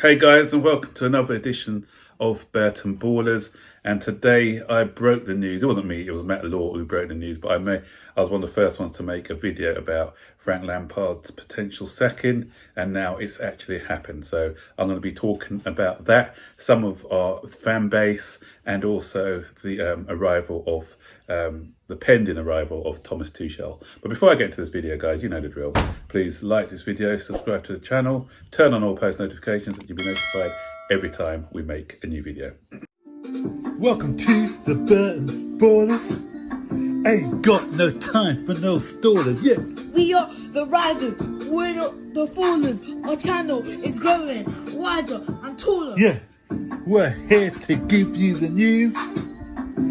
Hey guys, and welcome to another edition of Burton Ballers. And today I broke the news. It wasn't me, it was Matt Law who broke the news, but I was one of the first ones to make a video about Frank Lampard's potential sacking, and now it's actually happened. So I'm going to be talking about that, some of our fan base, and also the the pending arrival of Thomas Tuchel. But before I get into this video, guys, you know the drill. Please like this video, subscribe to the channel, turn on all post notifications so you'll be notified every time we make a new video. Welcome to the Burton Ballers. Ain't got no time for no stallers, yeah. We are the risers, we're not the fallers. Our channel is growing wider and taller. Yeah, we're here to give you the news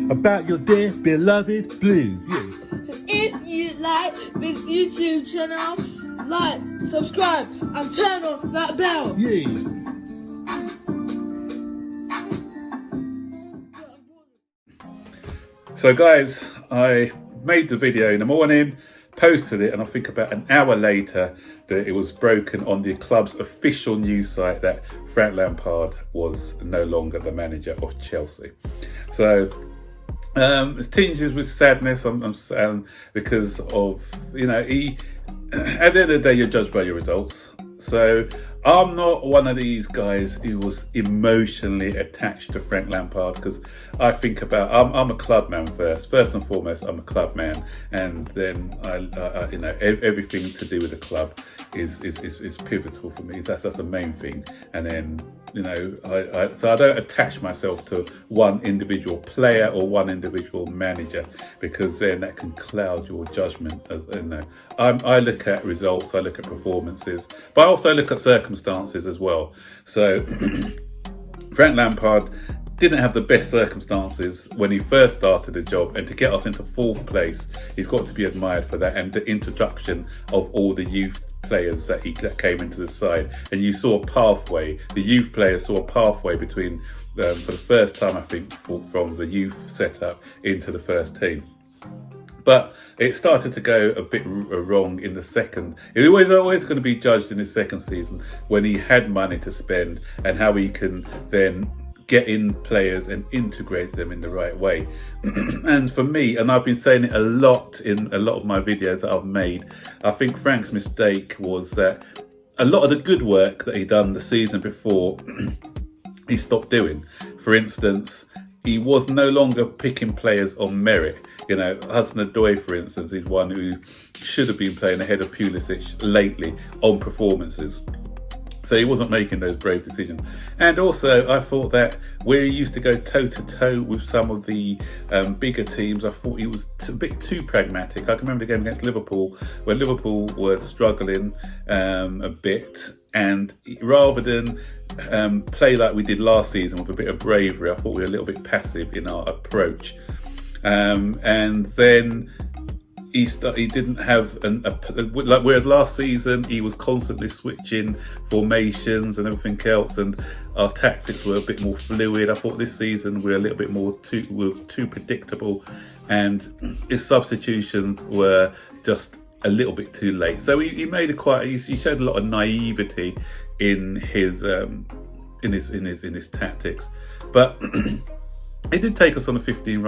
about your dear beloved Blues, yeah. So if you like this YouTube channel, like, subscribe and turn on that bell. Yeah. So guys, I made the video in the morning, posted it, and I think about an hour later that it was broken on the club's official news site that Frank Lampard was no longer the manager of Chelsea. So it's tinges with sadness. I'm sad because of, you know, at the end of the day, you're judged by your results. So I'm not one of these guys who was emotionally attached to Frank Lampard, because I think about, I'm a club man first and foremost. I'm a club man, and then I you know, everything to do with the club is pivotal for me. That's the main thing. And then, you know, so I don't attach myself to one individual player or one individual manager, because then that can cloud your judgment. You know, I look at results, I look at performances, but I also look at circumstances as well. So Frank Lampard didn't have the best circumstances when he first started the job, and to get us into fourth place, he's got to be admired for that, and the introduction of all the youth players that came into the side. And you saw a pathway, the youth players saw a pathway between, for the first time I think, from the youth setup into the first team. But it started to go a bit wrong in the second. It was always going to be judged in his second season, when he had money to spend and how he can then get in players and integrate them in the right way. And for me, and I've been saying it a lot in a lot of my videos that I've made, I think Frank's mistake was that a lot of the good work that he done the season before, he stopped doing. For instance, he was no longer picking players on merit. You know, Hudson-Odoi, for instance, is one who should have been playing ahead of Pulisic lately on performances. So he wasn't making those brave decisions. And also, I thought that where he used to go toe-to-toe with some of the bigger teams, I thought he was a bit too pragmatic. I can remember the game against Liverpool, where Liverpool were struggling a bit, and rather than play like we did last season with a bit of bravery, I thought we were a little bit passive in our approach. And then he didn't have like, whereas last season he was constantly switching formations and everything else, and our tactics were a bit more fluid. I thought this season we're a little bit more too predictable, and his substitutions were just a little bit too late. So he made he showed a lot of naivety in his tactics, but it did take us on a 15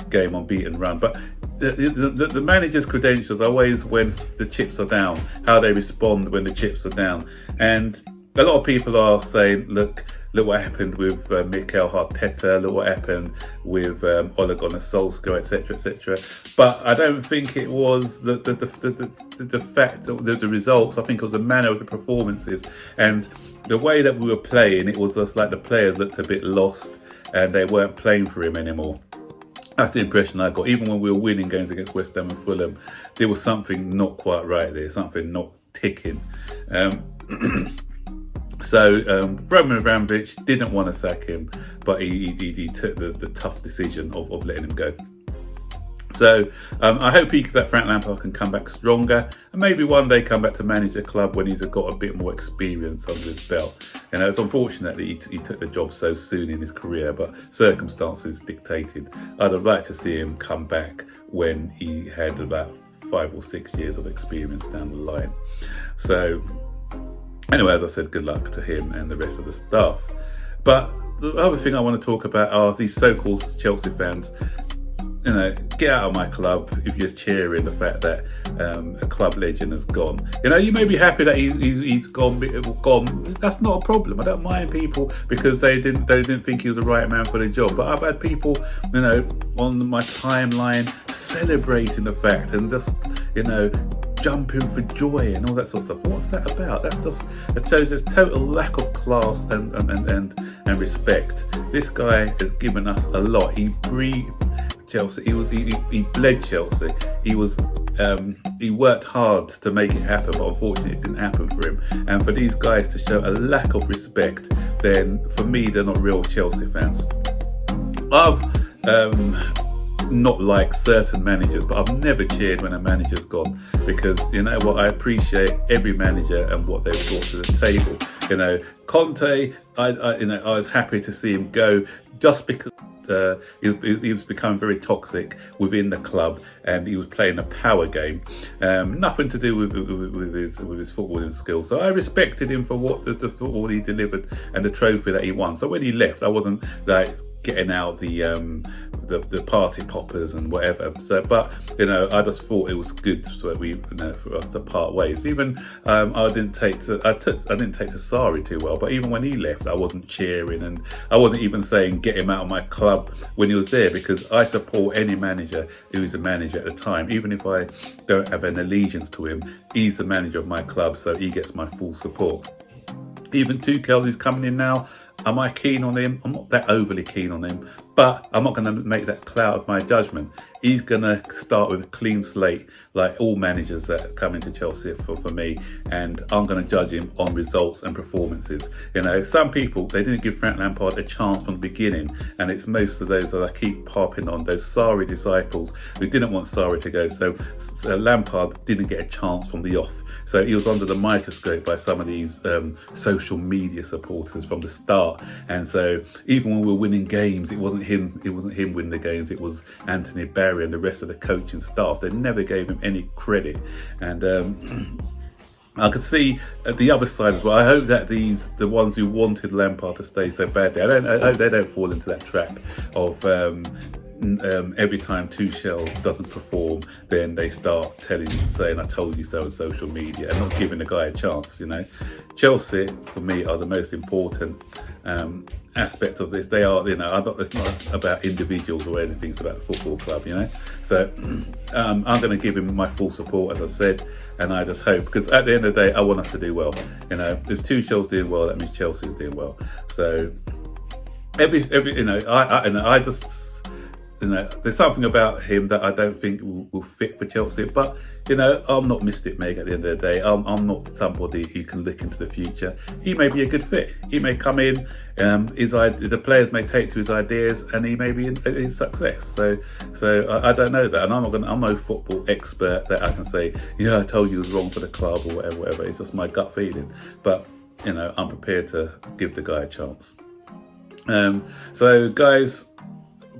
game unbeaten run. But the manager's credentials are always when the chips are down, how they respond when the chips are down. And a lot of people are saying, look what happened with Mikel Arteta, look what happened with Ole Gunnar Solskjaer, etc., etc. But I don't think it was the fact of the results. I think it was the manner of the performances and the way that we were playing. It was just like the players looked a bit lost and they weren't playing for him anymore. That's the impression I got. Even when we were winning games against West Ham and Fulham, there was something not quite right there, something not ticking. So Roman Abramovich didn't want to sack him, but he took the tough decision of letting him go. So I hope that Frank Lampard can come back stronger, and maybe one day come back to manage a club when he's got a bit more experience under his belt. You know, it's unfortunate that he took the job so soon in his career, but circumstances dictated. I'd have liked to see him come back when he had about 5 or 6 years of experience down the line. So Anyway, as I said, good luck to him and the rest of the staff. But the other thing I want to talk about are these so-called Chelsea fans. You know, get out of my club if you're cheering the fact that a club legend has gone. You know, you may be happy that he's gone. That's not a problem. I don't mind people because they didn't think he was the right man for the job. But I've had people, you know, on my timeline celebrating the fact and just, you know, jumping for joy and all that sort of stuff. What's that about? That's just, it shows a total lack of class and respect. This guy has given us a lot. He breathed Chelsea. He bled Chelsea. He worked hard to make it happen, but unfortunately it didn't happen for him. And for these guys to show a lack of respect, then for me they're not real Chelsea fans. I've not like certain managers, but I've never cheered when a manager's gone, because you know what, I appreciate every manager and what they've brought to the table. You know, Conte, I was happy to see him go just because he was becoming very toxic within the club, and he was playing a power game. Nothing to do with his footballing skills. So I respected him for what the football he delivered and the trophy that he won. So when he left, I wasn't like getting out the party poppers and whatever. So, but you know, I just thought it was good for for us to part ways. Even I didn't take to Sarri too well. But even when he left, I wasn't cheering, and I wasn't even saying get him out of my club when he was there, because I support any manager who's a manager at the time. Even if I don't have an allegiance to him, he's the manager of my club, so he gets my full support. Even Tuchel, who's coming in now, am I keen on him? I'm not that overly keen on him, but I'm not going to make that cloud my judgment. He's going to start with a clean slate, like all managers that come into Chelsea for me, and I'm going to judge him on results and performances. You know, some people, they didn't give Frank Lampard a chance from the beginning, and it's most of those that I keep harping on, those Sarri disciples who didn't want Sarri to go. So Lampard didn't get a chance from the off. So he was under the microscope by some of these social media supporters from the start. And so even when we were winning games, it wasn't him winning the games, it was Anthony Barry and the rest of the coaching staff. They never gave him any credit. And I could see at the other side as well. I hope that the ones who wanted Lampard to stay so badly, I hope they don't fall into that trap of every time Tuchel doesn't perform, then they start saying I told you so on social media, and not giving the guy a chance. You know, Chelsea for me are the most important aspect of this. They are, you know, it's not about individuals or anything, it's about the football club, you know. So I'm going to give him my full support, as I said, and I just hope, because at the end of the day, I want us to do well. You know, if Tuchel's doing well, that means Chelsea's doing well. So every you know, I just, you know, there's something about him that I don't think will fit for Chelsea. But, you know, I'm not Mystic Meg at the end of the day. I'm not somebody who can look into the future. He may be a good fit. He may come in, the players may take to his ideas, and he may be in success. So I don't know that. And I'm no football expert that I can say, yeah, I told you it was wrong for the club or whatever. It's just my gut feeling. But, you know, I'm prepared to give the guy a chance. So, guys,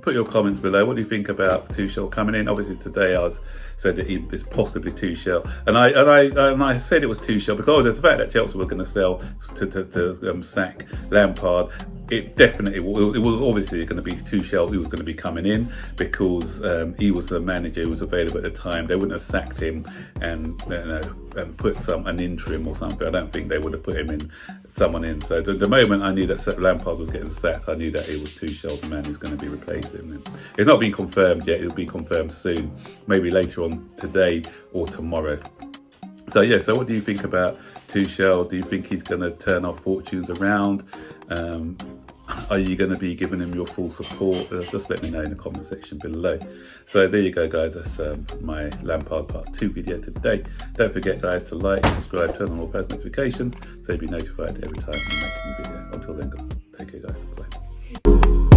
put your comments below. What do you think about Tuchel coming in? Obviously today I said that he is possibly Tuchel, and I said it was Tuchel because there's the fact that Chelsea were going to sell to sack Lampard. It definitely, it was obviously going to be Tuchel who was going to be coming in, because he was the manager who was available at the time. They wouldn't have sacked him and put an interim or something. I don't think they would have put someone in. So the moment I knew that Lampard was getting sacked, I knew that it was Tuchel, the man who's going to be replacing him. It's not been confirmed yet. It'll be confirmed soon, maybe later on today or tomorrow. So yeah, so what do you think about Tuchel? Do you think he's going to turn our fortunes around? Are you going to be giving him your full support? Just let me know in the comment section below. So there you go, guys. That's my Lampard Part 2 video today. Don't forget, guys, to like, subscribe, turn on all post notifications so you'll be notified every time we make a new video. Until then, take care, guys. Bye.